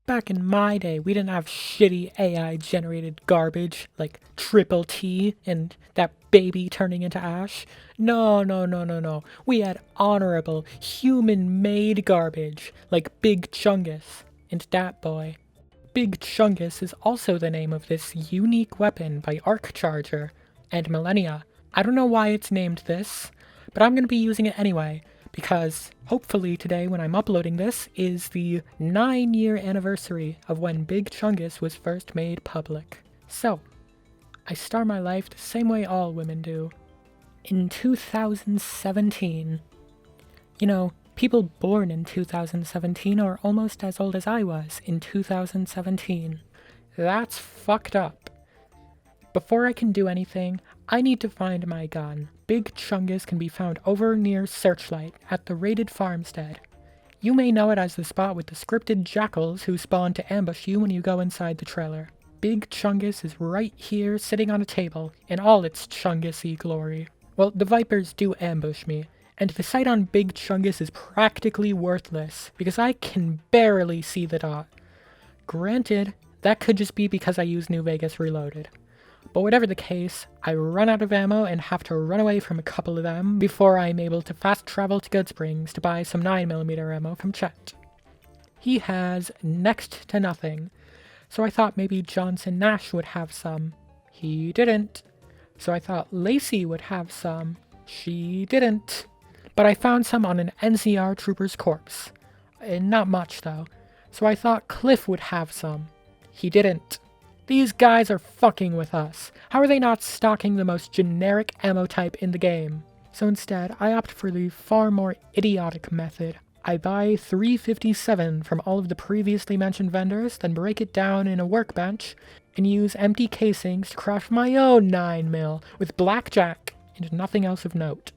Back in my day, we didn't have shitty AI-generated garbage like Triple T and that baby turning into ash. No, no, no, no, no. We had honorable, human-made garbage like Big Chungus and that boy. Big Chungus is also the name of this unique weapon by Arccharger and Millennia. I don't know why it's named this, but I'm going to be using it anyway, because hopefully today when I'm uploading this is the 9-year anniversary of when Big Chungus was first made public. So, I start my life the same way all women do. In 2017. You know, people born in 2017 are almost as old as I was in 2017. That's fucked up. Before I can do anything, I need to find my gun. Big Chungus can be found over near Searchlight at the raided farmstead. You may know it as the spot with the scripted jackals who spawn to ambush you when you go inside the trailer. Big Chungus is right here sitting on a table in all its Chungus-y glory. Well, the Vipers do ambush me, and the sight on Big Chungus is practically worthless because I can barely see the dot. Granted, that could just be because I use New Vegas Reloaded. But whatever the case, I run out of ammo and have to run away from a couple of them before I'm able to fast travel to Goodsprings to buy some 9mm ammo from Chet. He has next to nothing, so I thought maybe Johnson Nash would have some. He didn't. So I thought Lacey would have some. She didn't. But I found some on an NCR trooper's corpse. Not much though. So I thought Cliff would have some. He didn't. These guys are fucking with us. How are they not stocking the most generic ammo type in the game? So instead, I opt for the far more idiotic method. I buy 357 from all of the previously mentioned vendors, then break it down in a workbench, and use empty casings to craft my own 9mm with blackjack and nothing else of note.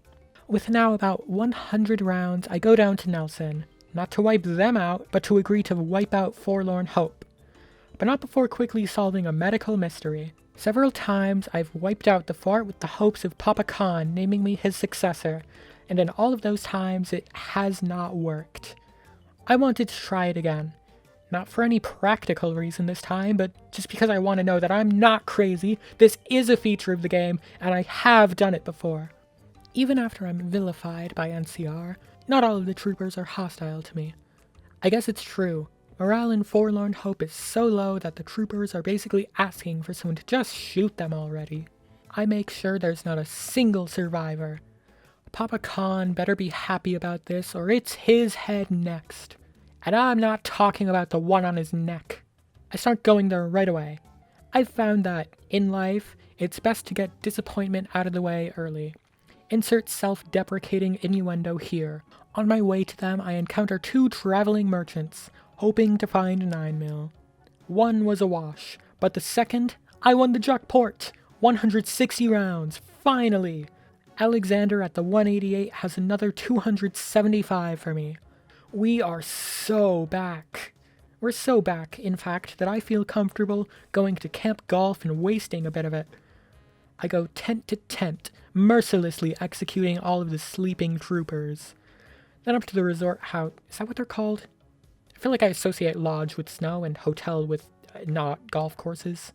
With now about 100 rounds, I go down to Nelson, not to wipe them out, but to agree to wipe out Forlorn Hope. But not before quickly solving a medical mystery. Several times I've wiped out the fort with the hopes of Papa Khan naming me his successor, and in all of those times it has not worked. I wanted to try it again. Not for any practical reason this time, but just because I want to know that I'm not crazy, this is a feature of the game, and I have done it before. Even after I'm vilified by NCR, not all of the troopers are hostile to me. I guess it's true. Morale in Forlorn Hope is so low that the troopers are basically asking for someone to just shoot them already. I make sure there's not a single survivor. Papa Khan better be happy about this or it's his head next. And I'm not talking about the one on his neck. I start going there right away. I've found that, in life, it's best to get disappointment out of the way early. Insert self-deprecating innuendo here. On my way to them, I encounter 2 traveling merchants, hoping to find a 9mm. One was a wash, but the second, I won the jackpot! 160 rounds, finally! Alexander at the 188 has another 275 for me. We are so back. We're so back, in fact, that I feel comfortable going to Camp Golf and wasting a bit of it. I go tent to tent, mercilessly executing all of the sleeping troopers. Then up to the resort house. Is that what they're called? I feel like I associate lodge with snow and hotel with not golf courses.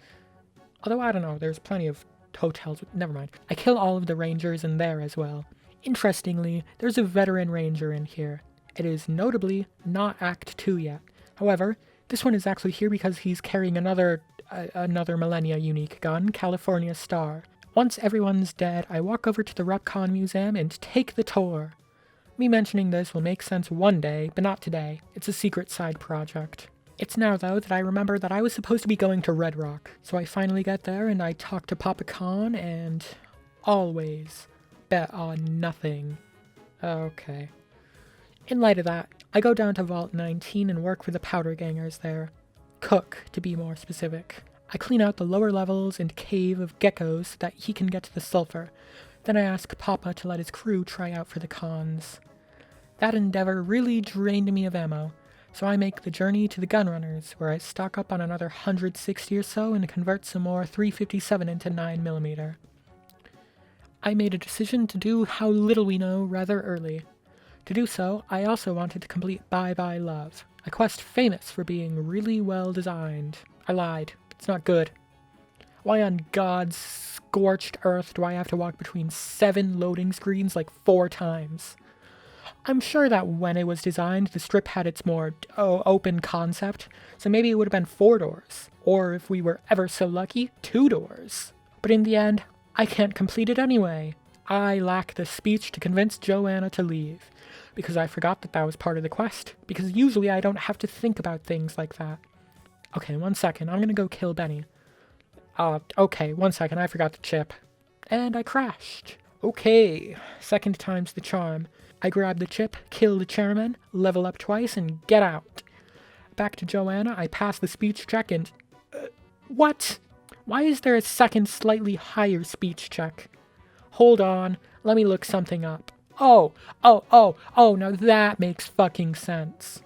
Although I don't know, there's plenty of hotels. Never mind. I kill all of the rangers in there as well. Interestingly, there's a veteran ranger in here. It is notably not Act 2 yet. However, this one is actually here because he's carrying another Millennia unique gun, California Star. Once everyone's dead, I walk over to the Repcon Museum and take the tour. Me mentioning this will make sense one day, but not today. It's a secret side project. It's now, though, that I remember that I was supposed to be going to Red Rock. So I finally get there and I talk to Papa Khan and always bet on nothing. Okay. In light of that, I go down to Vault 19 and work for the powder gangers there. Cook, to be more specific. I clean out the lower levels and cave of geckos so that he can get to the sulfur. Then I ask Papa to let his crew try out for the cons. That endeavor really drained me of ammo, so I make the journey to the Gunrunners, where I stock up on another 160 or so and convert some more 357 into 9mm. I made a decision to do how little we know rather early. To do so, I also wanted to complete Bye Bye Love, a quest famous for being really well designed. I lied. It's not good. Why on God's scorched earth do I have to walk between 7 loading screens like 4 times? I'm sure that when it was designed, the strip had its more open concept, so maybe it would have been 4 doors. Or if we were ever so lucky, 2 doors. But in the end, I can't complete it anyway. I lack the speech to convince Joanna to leave, because I forgot that that was part of the quest, because usually I don't have to think about things like that. Okay, 1 second, I'm gonna go kill Benny. Okay, 1 second, I forgot the chip. And I crashed. Okay, second time's the charm. I grab the chip, kill the chairman, level up twice, and get out. Back to Joanna, I pass the speech check and... what? Why is there a second slightly higher speech check? Hold on, let me look something up. Oh, now that makes fucking sense.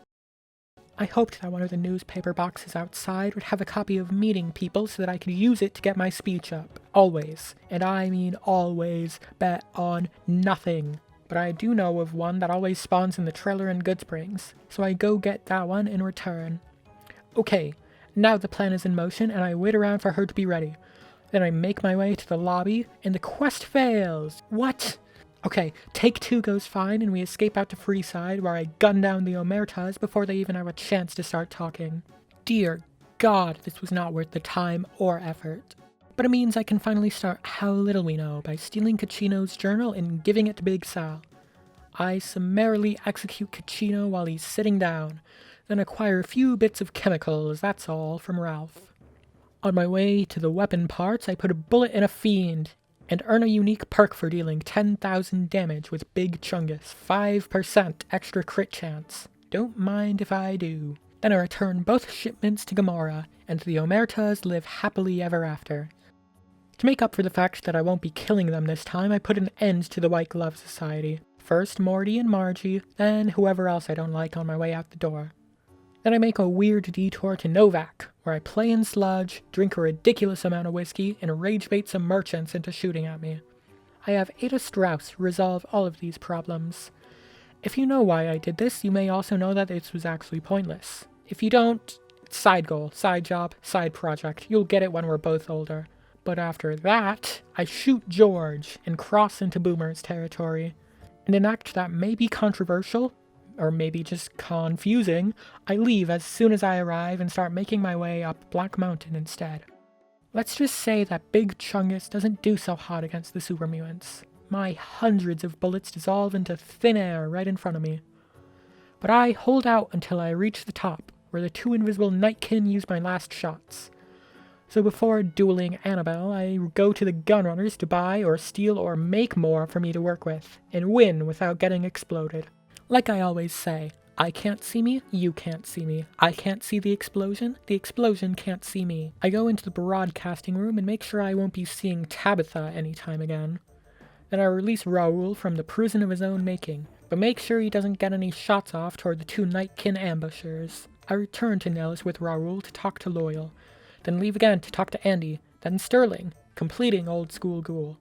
I hoped that one of the newspaper boxes outside would have a copy of Meeting People so that I could use it to get my speech up. Always, and I mean always, bet on nothing. But I do know of one that always spawns in the trailer in Goodsprings, so I go get that one in return. Okay, now the plan is in motion and I wait around for her to be ready. Then I make my way to the lobby and the quest fails. What? Okay, take 2 goes fine and we escape out to Freeside where I gun down the Omertas before they even have a chance to start talking. Dear God, this was not worth the time or effort. But it means I can finally start How Little We Know by stealing Caccino's journal and giving it to Big Sal. I summarily execute Caccino while he's sitting down, then acquire a few bits of chemicals, that's all, from Ralph. On my way to the weapon parts, I put a bullet in a fiend, and earn a unique perk for dealing 10,000 damage with Big Chungus, 5% extra crit chance. Don't mind if I do. Then I return both shipments to Gamora, and the Omertas live happily ever after. To make up for the fact that I won't be killing them this time, I put an end to the White Glove Society. First Morty and Margie, then whoever else I don't like on my way out the door. Then I make a weird detour to Novak, where I play in sludge, drink a ridiculous amount of whiskey, and rage bait some merchants into shooting at me. I have Ada Strauss resolve all of these problems. If you know why I did this, you may also know that this was actually pointless. If you don't, side goal, side job, side project. You'll get it when we're both older. But after that, I shoot George and cross into Boomer's territory. In an act that may be controversial, or maybe just confusing, I leave as soon as I arrive and start making my way up Black Mountain instead. Let's just say that Big Chungus doesn't do so hot against the super mutants. My hundreds of bullets dissolve into thin air right in front of me. But I hold out until I reach the top, where the 2 invisible Nightkin use my last shots. So before dueling Annabelle, I go to the gunrunners to buy or steal or make more for me to work with, and win without getting exploded. Like I always say, I can't see me, you can't see me. I can't see the explosion can't see me. I go into the broadcasting room and make sure I won't be seeing Tabitha anytime again. Then I release Raoul from the prison of his own making, but make sure he doesn't get any shots off toward the 2 Nightkin ambushers. I return to Nellis with Raoul to talk to Loyal, then leave again to talk to Andy, then Sterling, completing Old School Ghoul.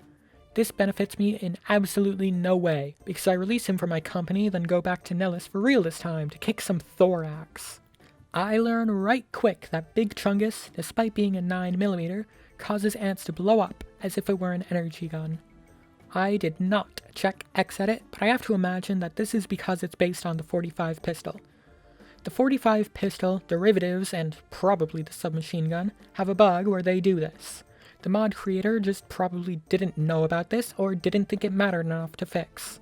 This benefits me in absolutely no way, because I release him from my company, then go back to Nellis for real this time to kick some thorax. I learn right quick that Big Chungus, despite being a 9mm, causes ants to blow up as if it were an energy gun. I did not check X-Edit, but I have to imagine that this is because it's based on the 45 pistol. The 45 pistol, derivatives, and probably the submachine gun have a bug where they do this. The mod creator just probably didn't know about this or didn't think it mattered enough to fix.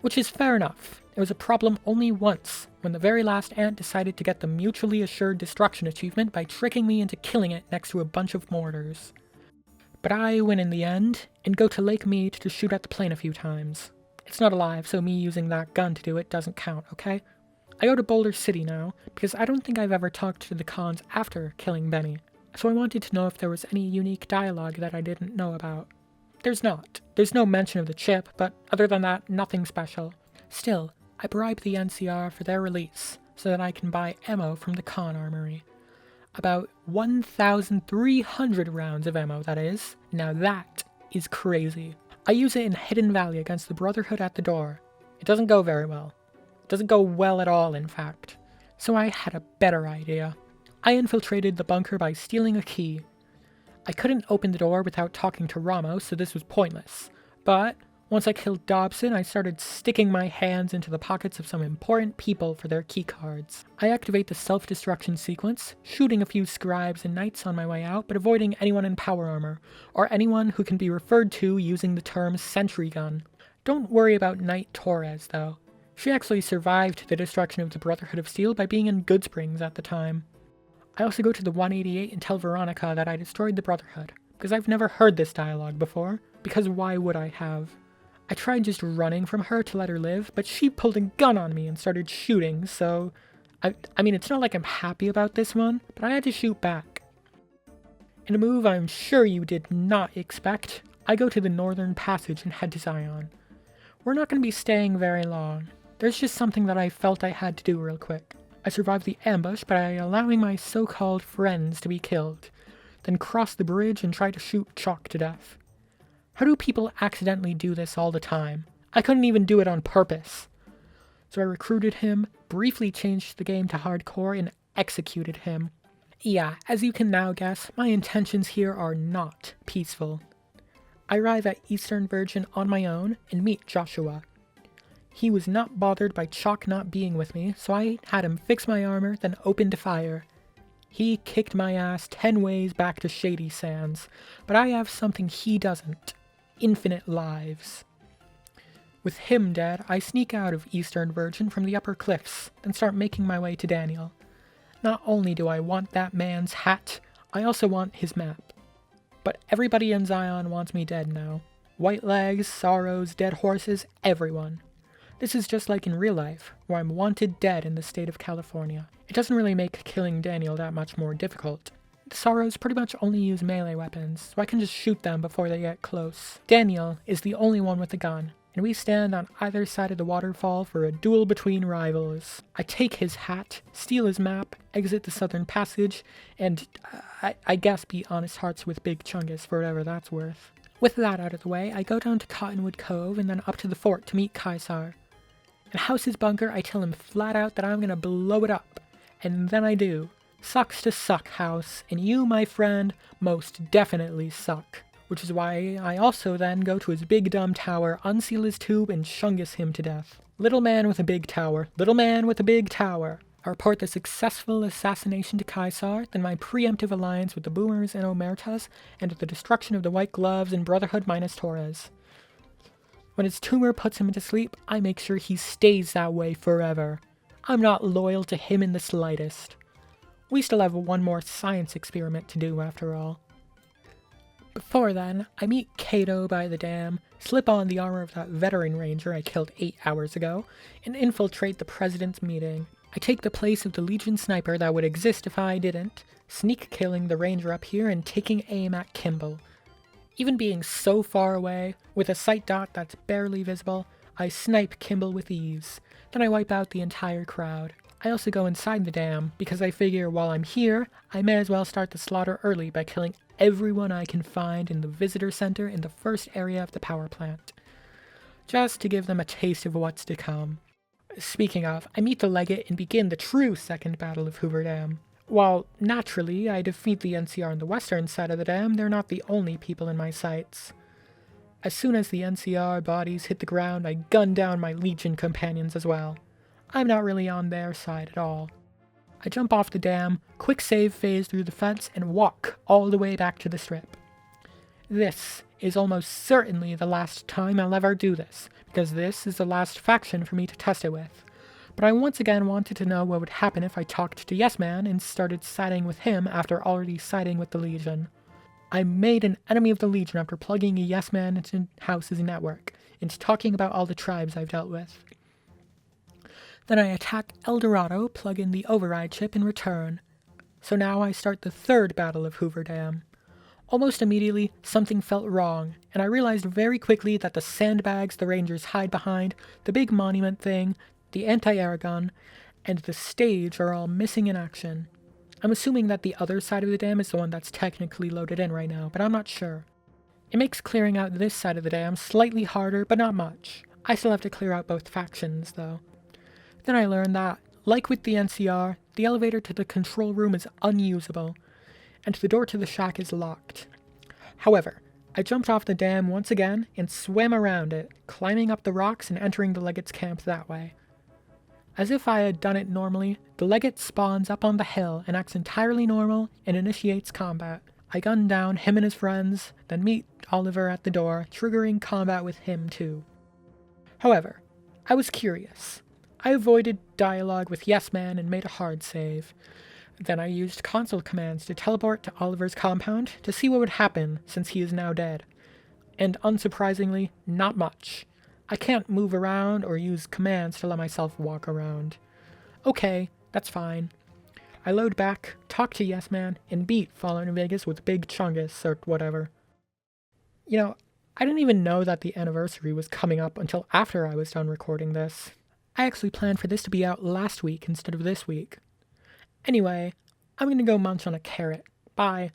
Which is fair enough. It was a problem only once, when the very last ant decided to get the mutually assured destruction achievement by tricking me into killing it next to a bunch of mortars. But I win in the end, and go to Lake Mead to shoot at the plane a few times. It's not alive, so me using that gun to do it doesn't count, okay? I go to Boulder City now, because I don't think I've ever talked to the cons after killing Benny, so I wanted to know if there was any unique dialogue that I didn't know about. There's not. There's no mention of the chip, but other than that, nothing special. Still, I bribe the NCR for their release, so that I can buy ammo from the con armory. About 1,300 rounds of ammo, that is. Now that is crazy. I use it in Hidden Valley against the Brotherhood at the door. It doesn't go very well. Doesn't go well at all, in fact. So I had a better idea. I infiltrated the bunker by stealing a key. I couldn't open the door without talking to Ramos, so this was pointless. But once I killed Dobson, I started sticking my hands into the pockets of some important people for their keycards. I activate the self-destruction sequence, shooting a few scribes and knights on my way out, but avoiding anyone in power armor, or anyone who can be referred to using the term sentry gun. Don't worry about Knight Torres, though. She actually survived the destruction of the Brotherhood of Steel by being in Goodsprings at the time. I also go to the 188 and tell Veronica that I destroyed the Brotherhood, because I've never heard this dialogue before, because why would I have? I tried just running from her to let her live, but she pulled a gun on me and started shooting, so... I mean, it's not like I'm happy about this one, but I had to shoot back. In a move I'm sure you did not expect, I go to the Northern Passage and head to Zion. We're not going to be staying very long. There's just something that I felt I had to do real quick. I survived the ambush by allowing my so-called friends to be killed, then cross the bridge and try to shoot Chalk to death. How do people accidentally do this all the time? I couldn't even do it on purpose. So I recruited him, briefly changed the game to hardcore, and executed him. Yeah, as you can now guess, my intentions here are not peaceful. I arrive at Eastern Virgin on my own and meet Joshua. He was not bothered by Chalk not being with me, so I had him fix my armor, then opened fire. He kicked my ass 10 ways back to Shady Sands, but I have something he doesn't. Infinite lives. With him dead, I sneak out of Eastern Virgin from the upper cliffs, then start making my way to Daniel. Not only do I want that man's hat, I also want his map. But everybody in Zion wants me dead now. White legs, sorrows, dead horses, everyone. This is just like in real life, where I'm wanted dead in the state of California. It doesn't really make killing Daniel that much more difficult. The Sorrows pretty much only use melee weapons, so I can just shoot them before they get close. Daniel is the only one with a gun, and we stand on either side of the waterfall for a duel between rivals. I take his hat, steal his map, exit the Southern Passage, and I guess be honest hearts with Big Chungus for whatever that's worth. With that out of the way, I go down to Cottonwood Cove and then up to the fort to meet Kaisar. In House's bunker, I tell him flat out that I'm gonna blow it up, and then I do. Sucks to suck, House, and you, my friend, most definitely suck. Which is why I also then go to his big dumb tower, unseal his tube, and Chungus him to death. Little man with a big tower, little man with a big tower. I report the successful assassination to Kaisar, then my preemptive alliance with the Boomers and Omertas, and the destruction of the White Gloves and Brotherhood minus Torres. When his tumor puts him to sleep, I make sure he stays that way forever. I'm not loyal to him in the slightest. We still have one more science experiment to do after all. Before then, I meet Kato by the dam, slip on the armor of that veteran ranger I killed 8 hours ago, and infiltrate the president's meeting. I take the place of the Legion sniper that would exist if I didn't, sneak killing the ranger up here and taking aim at Kimball. Even being so far away, with a sight dot that's barely visible, I snipe Kimball with ease. Then I wipe out the entire crowd. I also go inside the dam, because I figure while I'm here, I may as well start the slaughter early by killing everyone I can find in the visitor center in the first area of the power plant. Just to give them a taste of what's to come. Speaking of, I meet the legate and begin the true second battle of Hoover Dam. While, naturally, I defeat the NCR on the western side of the dam, they're not the only people in my sights. As soon as the NCR bodies hit the ground, I gun down my Legion companions as well. I'm not really on their side at all. I jump off the dam, quick save phase through the fence, and walk all the way back to the strip. This is almost certainly the last time I'll ever do this, because this is the last faction for me to test it with. But I once again wanted to know what would happen if I talked to Yes Man and started siding with him after already siding with the Legion. I made an enemy of the Legion after plugging a Yes Man into House's network, into talking about all the tribes I've dealt with. Then I attack El Dorado, plug in the override chip, and return. So now I start the third battle of Hoover Dam. Almost immediately, something felt wrong, and I realized very quickly that the sandbags the Rangers hide behind, the big monument thing, the anti-air gun, and the stage are all missing in action. I'm assuming that the other side of the dam is the one that's technically loaded in right now, but I'm not sure. It makes clearing out this side of the dam slightly harder, but not much. I still have to clear out both factions, though. Then I learned that, like with the NCR, the elevator to the control room is unusable, and the door to the shack is locked. However, I jumped off the dam once again and swam around it, climbing up the rocks and entering the Legate's camp that way. As if I had done it normally, the Legate spawns up on the hill and acts entirely normal and initiates combat. I gun down him and his friends, then meet Oliver at the door, triggering combat with him too. However, I was curious. I avoided dialogue with Yes Man and made a hard save. Then I used console commands to teleport to Oliver's compound to see what would happen since he is now dead. And unsurprisingly, not much. I can't move around or use commands to let myself walk around. Okay, that's fine. I load back, talk to Yes Man, and beat Fallout New Vegas with Big Chungus or whatever. You know, I didn't even know that the anniversary was coming up until after I was done recording this. I actually planned for this to be out last week instead of this week. Anyway, I'm gonna go munch on a carrot. Bye.